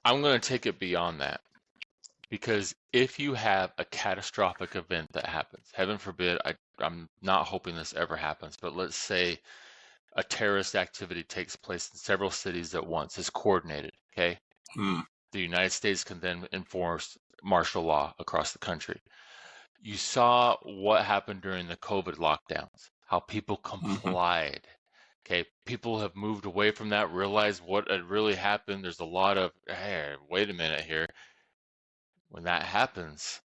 I'm going to take it beyond that, because if you have a catastrophic event that happens, heaven forbid, I'm not hoping this ever happens, but let's say a terrorist activity takes place in several cities at once, is coordinated, okay? The United States can then enforce martial law across the country. You saw what happened during the COVID lockdowns, how people complied. Okay, people have moved away from that, realized what had really happened. There's a lot of, hey, wait a minute here. When that happens,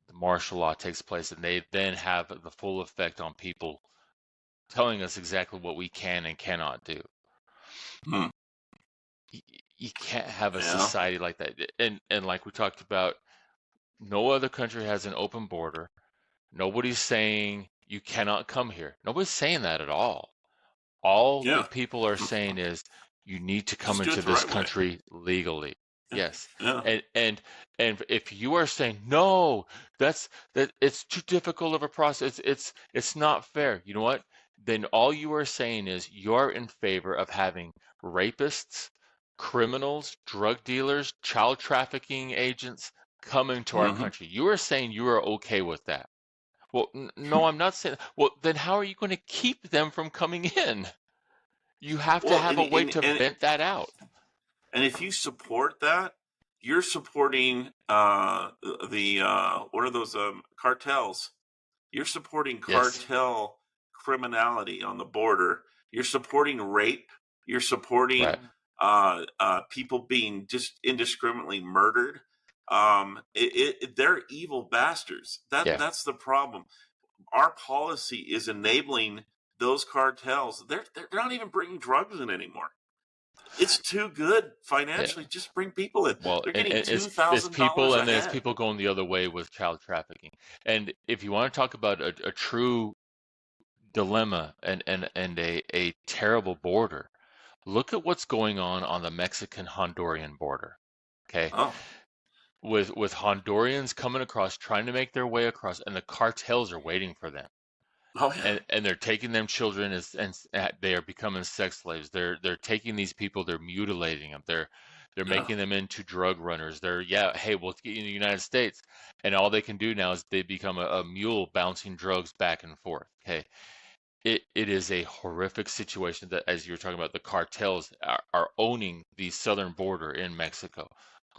the martial law takes place, and they then have the full effect on people, telling us exactly what we can and cannot do. You can't have a society like that. And like we talked about, no other country has an open border. Nobody's saying you cannot come here. Nobody's saying that at all. All the people are saying is you need to come into this country legally. Yes. And if you are saying no, that it's too difficult of a process, it's not fair. You know what? Then all you are saying is you're in favor of having rapists, criminals, drug dealers, child trafficking agents come into our country. You are saying you are okay with that. Well, no, I'm not saying. Well, then how are you going to keep them from coming in? You have to have a way to vent that out. And if you support that, you're supporting what are those cartels? You're supporting cartel criminality on the border. You're supporting rape. You're supporting people being just indiscriminately murdered. They're evil bastards. That's the problem. Our policy is enabling those cartels. They're not even bringing drugs in anymore. It's too good financially. Just bring people in. Well, they're getting it's people, $2,000 and then it's ahead. people going the other way with child trafficking. And if you want to talk about a true dilemma and a terrible border. Look at what's going on the Mexican-Honduran border. Okay, Oh, with Hondurans coming across, trying to make their way across, and the cartels are waiting for them, oh yeah, and they're taking them children and they are becoming sex slaves. They're taking these people, they're mutilating them, they're yeah. making them into drug runners. Hey, we'll get you in the United States, and all they can do now is they become a mule bouncing drugs back and forth. Okay, it is a horrific situation that, as you're talking about, the cartels are owning the southern border in Mexico.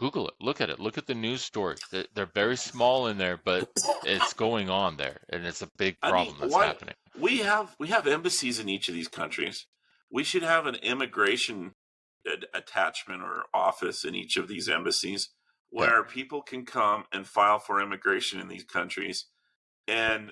Google it, look at it, look at the news stories. They're very small in there, but it's going on there, and it's a big I mean, problem that's why happening. we have embassies in each of these countries. We should have an immigration attachment or office in each of these embassies Yeah, where people can come and file for immigration in these countries. And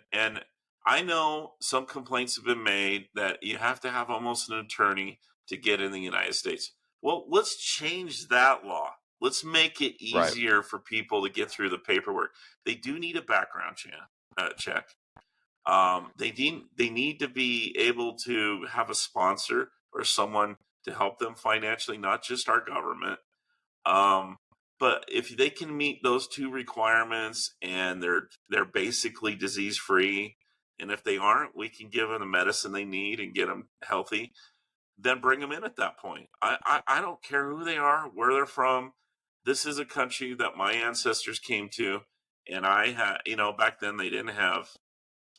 I know some complaints have been made that you have to have almost an attorney to get in the United States. Well, let's change that law. Let's make it right. easier for people to get through the paperwork. They do need a background check. They need to be able to have a sponsor or someone to help them financially, not just our government. Um, but if they can meet those two requirements and they're basically disease free, and if they aren't, we can give them the medicine they need and get them healthy. Then bring them in at that point. I don't care who they are, where they're from. This is a country that my ancestors came to, and I had, back then they didn't have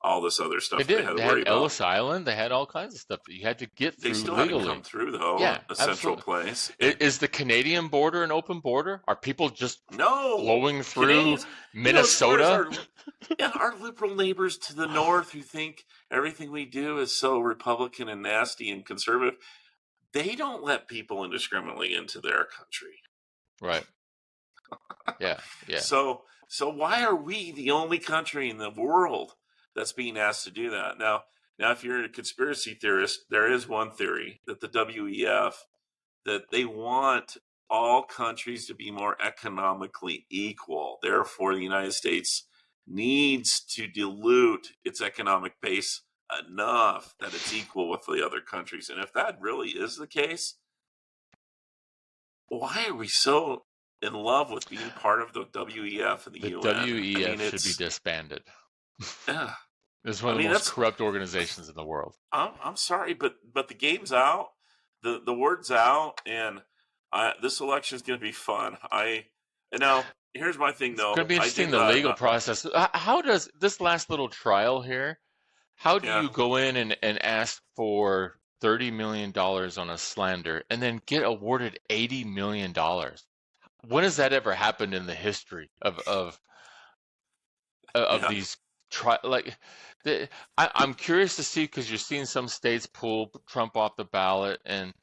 all this other They stuff they had did. to They worry had about. Ellis Island. They had all kinds of stuff that you had to get They through still had to come legally. through though, Yeah, a central absolutely. place. Is the Canadian border an open border? Are people just No, flowing through Canadians, as far as Minnesota? our liberal neighbors to the north who think everything we do is so Republican and nasty and conservative, they don't let people indiscriminately into their country. Right. Yeah. Yeah. So why are we the only country in the world that's being asked to do that? Now, if you're a conspiracy theorist, there is one theory that the WEF, that they want all countries to be more economically equal. Therefore, the United States needs to dilute its economic base enough that it's equal with the other countries. And if that really is the case, why are we so in love with being part of the WEF and the The UN? I mean, WEF should be disbanded. yeah. It's one I of the mean, most corrupt organizations in the world. I'm sorry, but the game's out, the word's out, and this election is going to be fun. And now here's my thing It's going to though. be I interesting, did the legal process. How does this last little trial here, how do yeah. you go in and ask for $30 million on a slander and then get awarded $80 million? When has that ever happened in the history of Yeah. these I'm curious to see, because you're seeing some states pull Trump off the ballot, and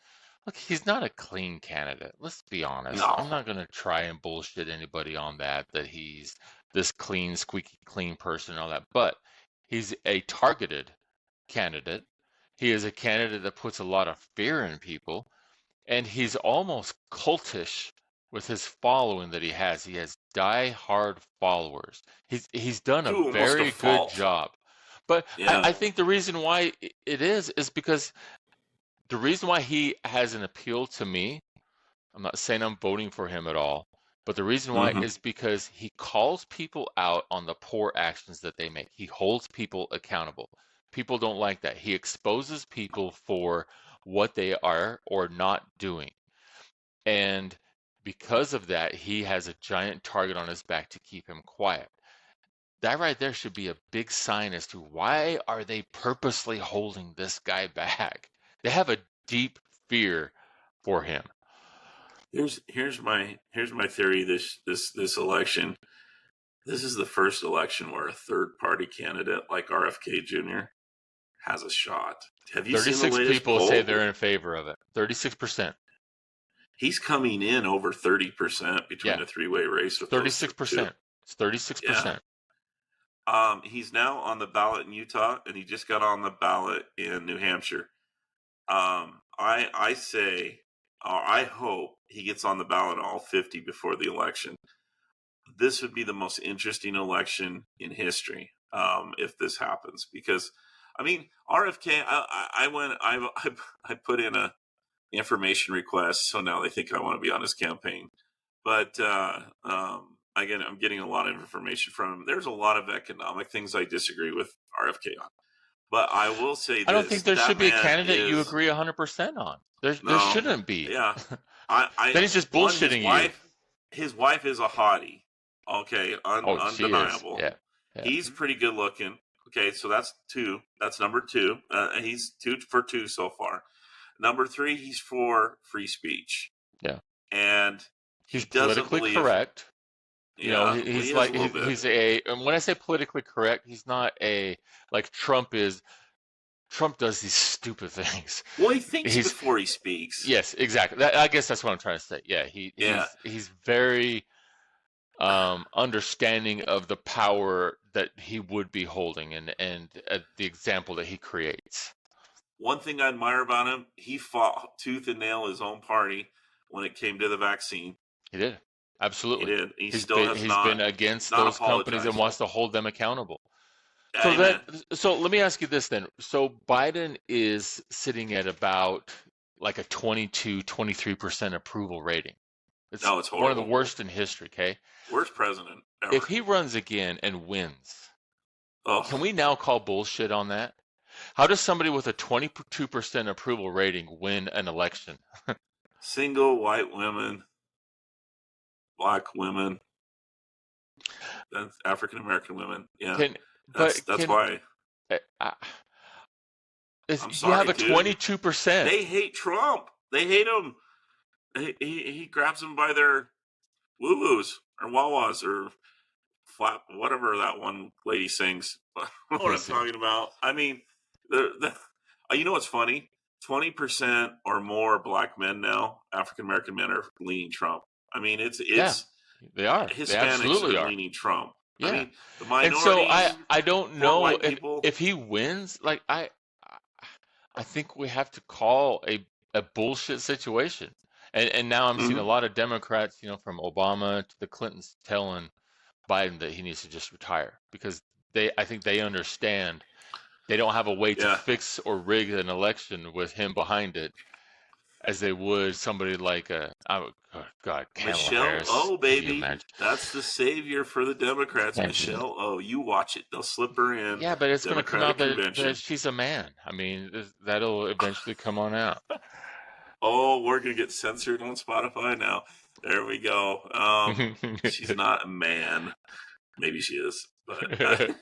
look, he's not a clean candidate. Let's be honest. No. I'm not going to try and bullshit anybody on that he's this clean, squeaky clean person and all that. But he's a targeted candidate. He is a candidate that puts a lot of fear in people, and he's almost cultish with his following that he has. He has die-hard followers. He's done a To almost a very good fault. job. But Yeah. I think the reason why it is because the reason why he has an appeal to me, I'm not saying I'm voting for him at all, but the reason why Mm-hmm. is because he calls people out on the poor actions that they make. He holds people accountable. People don't like that. He exposes people for what they are or not doing. And because of that, he has a giant target on his back to keep him quiet. That right there should be a big sign as to why are they purposely holding this guy back. They have a deep fear for him. Here's my theory. This election. This is the first election where a third party candidate like RFK Jr. has a shot. Have you seen the 36 latest people say poll? they're in favor of it. 36%. He's coming in over 30% between Yeah, a three-way race with those two. 36%. It's Yeah. 36%. He's now on the ballot in Utah, and he just got on the ballot in New Hampshire. I say, or I hope he gets on the ballot in all 50 before the election. This would be the most interesting election in history if this happens, because I mean, RFK. I put in a information request, so now they think I want to be on his campaign. But again, I'm getting a lot of information from him. There's a lot of economic things I disagree with RFK on. But I will say this: I don't think there should be a candidate you is agree 100% on. There no, shouldn't be. yeah. Then he's just bullshitting you. His wife is a hottie. Okay, undeniable. Yeah. He's pretty good looking. Okay, so that's two. That's number two. He's 2 for 2 so far. Number 3, he's for free speech. Yeah, and he's politically correct. Yeah, he's and when I say politically correct, he's not like Trump is. Trump does these stupid things. Well, he thinks before he speaks. Yes, exactly. I guess that's what I'm trying to say. Yeah, he's very understanding of the power that he would be holding and the example that he creates. One thing I admire about him, he fought tooth and nail his own party when it came to the vaccine. He did. Absolutely. He did. He's been against those companies and wants to hold them accountable. So let me ask you this then. So Biden is sitting at about like a 23% approval rating. It's horrible. One of the worst in history, okay? Worst president ever. If he runs again and wins, can we now call bullshit on that? How does somebody with a 22% approval rating win an election? Single white women, black women, African American women. Yeah. That's why. I'm sorry, you have a 22%. They hate Trump. They hate him. He grabs them by their woo-woos or wah-wahs or flap, whatever that one lady sings. What I'm talking about. I mean, you know what's funny? 20% or more black men now, African American men, are leaning Trump. I mean, they are. Hispanics they absolutely are leaning Trump. Yeah. I mean, the minorities. And so I don't know if he wins. Like I think we have to call a bullshit situation. And now I'm seeing a lot of Democrats, from Obama to the Clintons, telling Biden that he needs to just retire because I think they understand they don't have a way to fix or rig an election with him behind it, as they would somebody like Kamala Michelle Harris. Oh, baby, that's the savior for the Democrats. Michelle Oh, you watch it; they'll slip her in. Yeah, but it's going to come out that she's a man. I mean, that'll eventually come on out. Oh, we're going to get censored on Spotify now. There we go. She's not a man. Maybe she is, but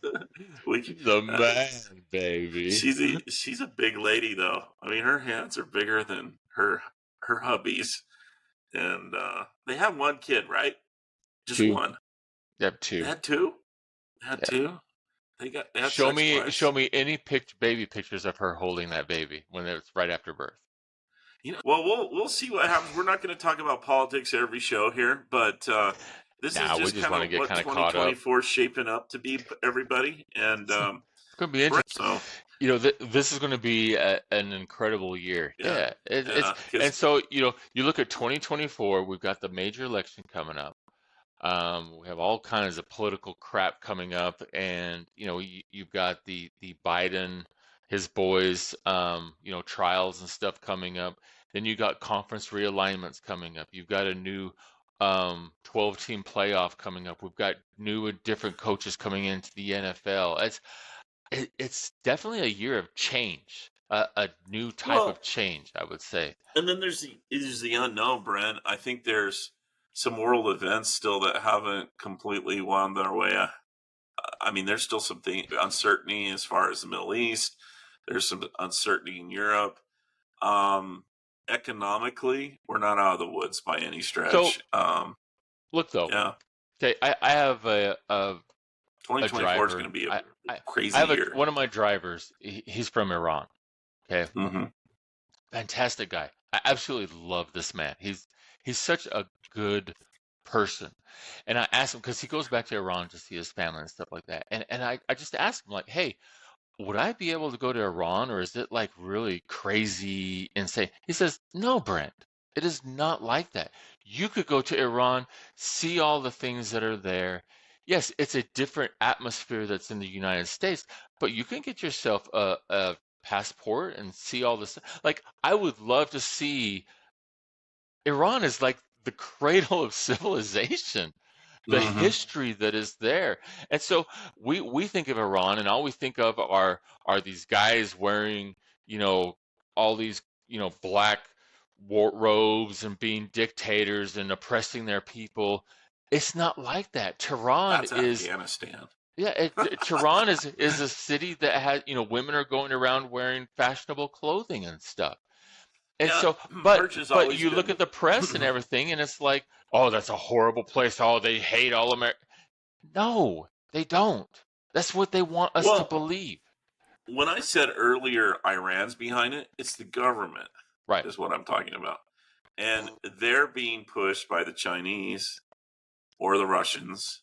the man, baby. She's a big lady, though. I mean, her hands are bigger than her hubby's, and they have one kid, right? Just 2. one. They have 2. They had 2. They had show me any baby pictures of her holding that baby when it's right after birth. Well, we'll see what happens. We're not going to talk about politics every show here, but this is just kind of what 2024 is shaping up to be, everybody. And it's going to be interesting. So, this is going to be an incredible year. Yeah. And so, you look at 2024, we've got the major election coming up. We have all kinds of political crap coming up, and you've got the Biden, his boys, trials and stuff coming up. Then you got conference realignments coming up. You've got a new 12-team playoff coming up. We've got new and different coaches coming into the NFL. It's definitely a year of change, a new type of change, I would say. And then there's the unknown, Brent. I think there's some world events still that haven't completely wound their way. I mean, there's still some uncertainty as far as the Middle East. There's some uncertainty in Europe. Economically, we're not out of the woods by any stretch. So, look though. Yeah. Okay, I have a 2024 is going to be a crazy year. One of my drivers, he's from Iran. Okay. Mm-hmm. Fantastic guy. I absolutely love this man. He's such a good person. And I asked him, because he goes back to Iran to see his family and stuff like that. And I just asked him, like, hey, would I be able to go to Iran, or is it like really crazy, insane? He says, no, Brent, it is not like that. You could go to Iran, see all the things that are there. yes, it's a different atmosphere that's in the United States, but you can get yourself a passport and see all this. Like, I would love to see. Iran is like the cradle of civilization, the Mm-hmm. history that is there. And so we think of Iran, and all we think of are these guys wearing, you know, all these, black robes and being dictators and oppressing their people. It's not like that. Tehran That's is, Afghanistan. yeah, Tehran is a city that has, women are going around wearing fashionable clothing and stuff. And Yeah, so, merch has but always you look been. at the press and everything, and it's like, oh, that's a horrible place. Oh, they hate all America. No, they don't. That's what they want us to Well, believe. when I said earlier Iran's behind it, it's the government, Right. is what I'm talking about. And they're being pushed by the Chinese or the Russians.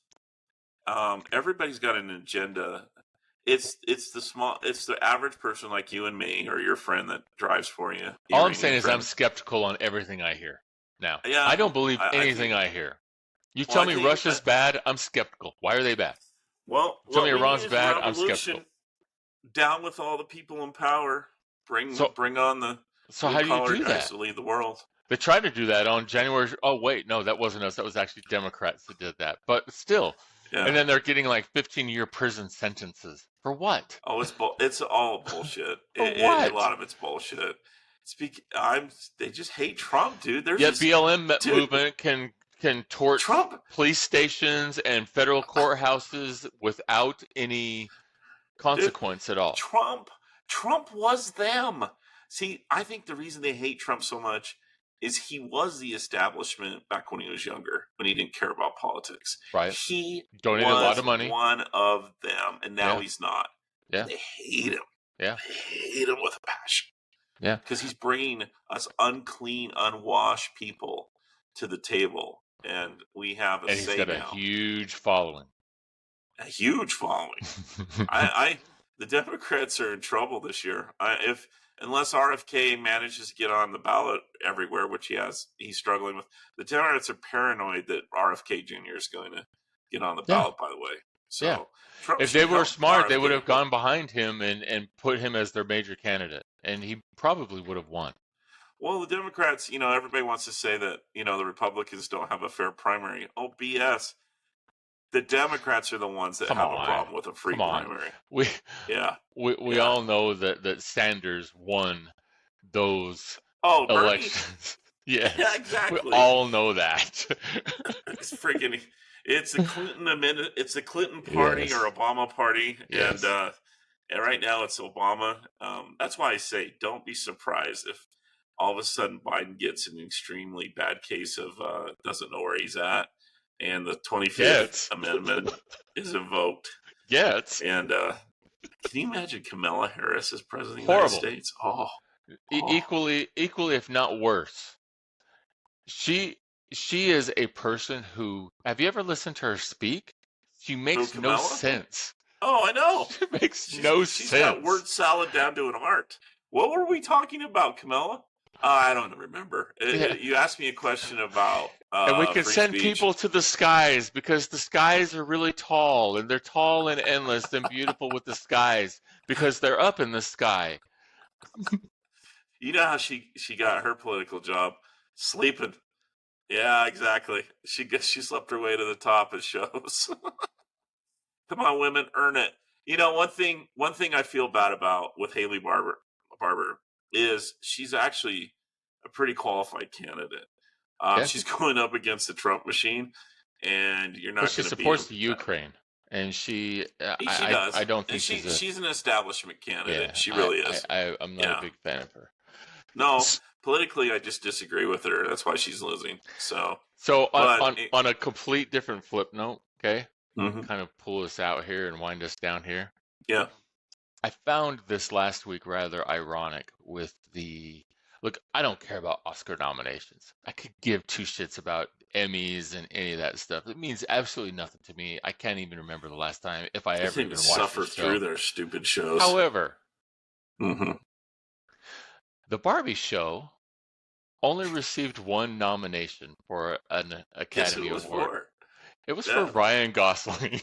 Everybody's got an agenda. It's the average person like you and me, or your friend that drives for you. All I'm Iranian saying is I'm friend. skeptical on everything I hear. Now, I Yeah, don't believe I anything think. I hear. You Well, tell I me think. Russia's bad, I'm skeptical. Why are they bad? Well, You tell me what we need Iran's is a bad, I'm skeptical. revolution. Down with all the people in power. So, Bring on the so blue how do you collar do guys that? to lead the world. They tried to do that on January. Oh, wait, no, that wasn't us. That was actually Democrats that did that. But still. Yeah. And then they're getting like 15-year prison sentences. For what? Oh, it's all bullshit. For A what? lot of it's bullshit. They just hate Trump, dude. There's Yet this BLM dude movement can torch Trump. police stations and federal courthouses without any Dude, consequence at all. Trump was them. See, I think the reason they hate Trump so much is he was the establishment back when he was younger, when he didn't care about politics. Right. He Donated a lot was of money. one of them, and now Yeah. he's not. Yeah. They hate him. Yeah. They hate him with a passion. Yeah. Because he's bringing us unclean, unwashed people to the table, and we have a And he's say got now. a huge following. A huge following. The Democrats are in trouble this year. Unless RFK manages to get on the ballot everywhere, which he's struggling with. The Democrats are paranoid that RFK Jr. is going to get on the ballot. By the way, so yeah. Trump If they were help smart, RFK. they would have gone behind him and put him as their major candidate, and he probably would have won. Well, the Democrats, everybody wants to say that the Republicans don't have a fair primary. Oh, BS. The Democrats are the ones that have a problem with a free primary. We Yeah. all know that Sanders won those elections. Yes. Yeah, exactly. We all know that. It's freaking. It's the Clinton amendment. It's the Clinton party or Obama party, yes. and right now it's Obama. That's why I say don't be surprised if all of a sudden Biden gets an extremely bad case of doesn't know where he's at. And the 25th Amendment is invoked. Yes. And can you imagine Kamala Harris as president of the United States? Oh. Equally, if not worse. She is a person who. Have you ever listened to her speak? She makes no sense. Oh, I know. She makes no sense. She's got word salad down to an art. What were we talking about, Kamala? I don't remember. You asked me a question about and we can send speech. people to the skies because the skies are really tall, and they're tall and endless and beautiful with the skies because they're up in the sky. You know how she got her political job? Sleeping. Yeah, exactly. She slept her way to the top, it shows. Come on, women, earn it. One thing I feel bad about with Haley Barbour is she's actually a pretty qualified candidate. She's going up against the Trump machine, and you're not going to beat. She supports the Ukraine, and she does. I don't think she's an establishment candidate. Yeah, she really is. I'm not a big fan of her. No, politically, I just disagree with her. That's why she's losing. So on a complete different flip note, okay, mm-hmm. kind of pull us out here and wind us down here. Yeah. I found this last week rather ironic with look, I don't care about Oscar nominations. I could give two shits about Emmys and any of that stuff. It means absolutely nothing to me. I can't even remember the last time if I ever even watched suffer through their stupid shows. However, mm-hmm. the Barbie show only received one nomination for an Academy Award. It was for Yeah, Ryan Gosling,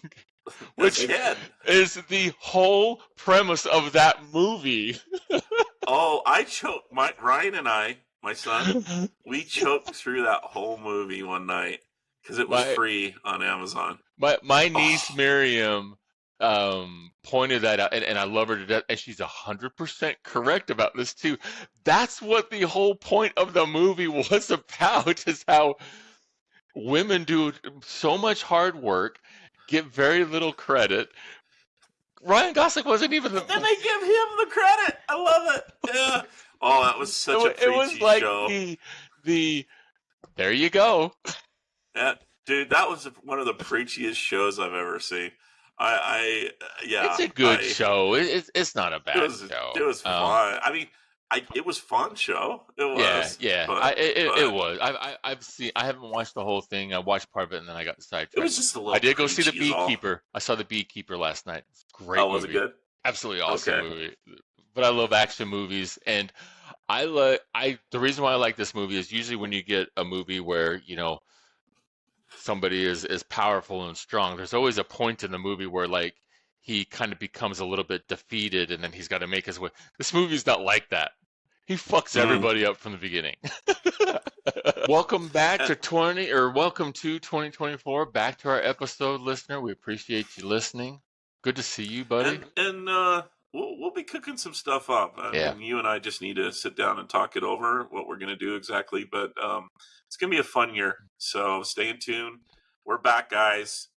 as which Ken. is the whole premise of that movie. Oh, I choked. Ryan and I, my son, we choked through that whole movie one night because it was my free on Amazon. my niece Oh, Miriam pointed that out, and I love her to death, and she's 100% correct about this too. That's what the whole point of the movie was about, is how women do so much hard work, get very little credit. Ryan Gosling wasn't even but then they give him the credit. I love it. Yeah. Oh, that was such a it was preachy like show. the there you go. Yeah, dude, that was one of the preachiest shows I've ever seen. I It's yeah, a good show. It's not a it bad was show. it was fun. I mean, it was fun show. It Yeah, was, yeah. It but was. I've seen. I haven't watched the whole thing. I watched part of it and then I got it sidetracked. was just a I little did go see The preachy, is all. Beekeeper. I saw The Beekeeper last night. It's a Oh, great was it movie. good? Absolutely awesome Okay. movie. But I love action movies, and the reason why I like this movie is usually when you get a movie where, somebody is powerful and strong, there's always a point in the movie where like he kind of becomes a little bit defeated and then he's got to make his way. This movie's not like that. He fucks everybody up from the beginning. Welcome back to 2024. Back to our episode, listener. We appreciate you listening. Good to see you, buddy. And we'll be cooking some stuff up. Yeah. And you and I just need to sit down and talk it over what we're gonna do exactly. But it's gonna be a fun year. So stay in tune. We're back, guys.